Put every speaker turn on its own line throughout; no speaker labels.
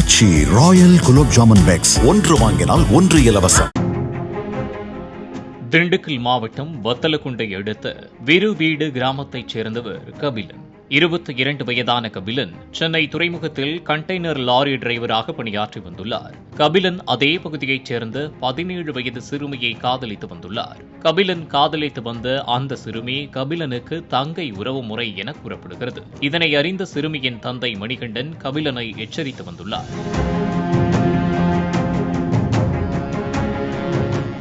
ஆச்சி Royal gulab jamun packs ஒன்று வாங்கினால் ஒன்று இலவசம்.
திண்டுக்கல் மாவட்டம் வத்தலக்குண்டை அடுத்த விருவீடு கிராமத்தைச் சேர்ந்தவர் கபிலன். 22 வயதான கபிலன் சென்னை துறைமுகத்தில் கண்டெய்னர் லாரி டிரைவராக பணியாற்றி வந்துள்ளார். கபிலன் அதே பகுதியைச் சேர்ந்த 17 வயது சிறுமியை காதலித்து வந்துள்ளார். கபிலன் காதலித்து வந்த அந்த சிறுமி கபிலனுக்கு தங்கை உறவு முறை என கூறப்படுகிறது. இதனை அறிந்த சிறுமியின் தந்தை மணிகண்டன் கபிலனை எச்சரித்து வந்துள்ளார்.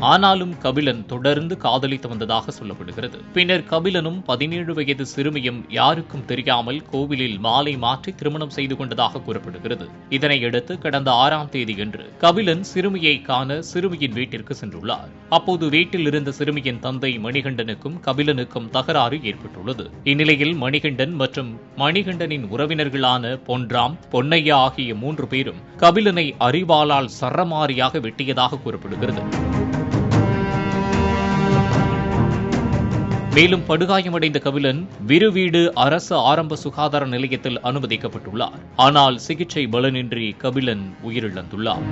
ஆனாலும் கபிலன் தொடர்ந்து காதலித்து வந்ததாக சொல்லப்படுகிறது. பின்னர் கபிலனும் 17 வயது சிறுமியும் யாருக்கும் தெரியாமல் கோவிலில் மாலை மாற்றி திருமணம் செய்து கொண்டதாக கூறப்படுகிறது. இதனையடுத்து கடந்த 6ஆம் தேதியன்று கபிலன் சிறுமியை காண சிறுமியின் வீட்டிற்கு சென்றுள்ளார். அப்போது வீட்டில் இருந்த சிறுமியின் தந்தை மணிகண்டனுக்கும் கபிலனுக்கும் தகராறு ஏற்பட்டுள்ளது. இந்நிலையில் மணிகண்டன் மற்றும் மணிகண்டனின் உறவினர்களான பொன்ராம், பொன்னையா ஆகிய 3 பேரும் கபிலனை அரிவாளால் சரமாரியாக வெட்டியதாக கூறப்படுகிறது. மேலும் படுகாயமடைந்த கபிலன் விருவீடு அரசு ஆரம்ப சுகாதார நிலையத்தில் அனுமதிக்கப்பட்டுள்ளார். ஆனால் சிகிச்சை பலனின்றி கபிலன் உயிரிழந்துள்ளார்.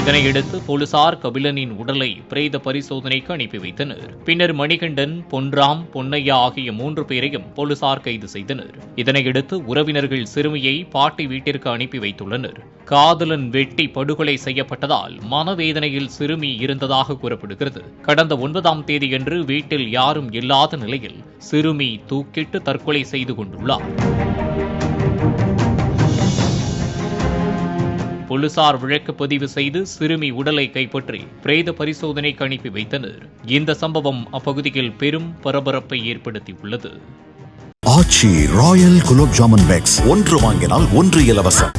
இதனையடுத்து போலீசார் கபிலனின் உடலை பிரேத பரிசோதனைக்கு அனுப்பி வைத்தனர். பின்னர் மணிகண்டன், பொன்ராம், பொன்னையா ஆகிய 3 பேரையும் போலீசார் கைது செய்தனர். இதனையடுத்து உறவினர்கள் சிறுமியை பாட்டி வீட்டிற்கு அனுப்பி வைத்துள்ளனர். காதலன் வெட்டி படுகொலை செய்யப்பட்டதால் மனவேதனையில் சிறுமி இருந்ததாக கூறப்படுகிறது. கடந்த 9ஆம் தேதியன்று வீட்டில் யாரும் இல்லாத நிலையில் சிறுமி தூக்கிட்டு தற்கொலை செய்து கொண்டுள்ளார். போலீசார் வழக்கு பதிவு செய்து சிறுமி உடலை கைப்பற்றி பிரேத பரிசோதனைக்கு அனுப்பி வைத்தனர். இந்த சம்பவம் அப்பகுதியில் பெரும் பரபரப்பை ஏற்படுத்தியுள்ளது.
ஆச்சி ராயல் குலோப் ஜாமுன் பேக்ஸ் ஒன்று வாங்கினால் ஒன்று இலவசம்.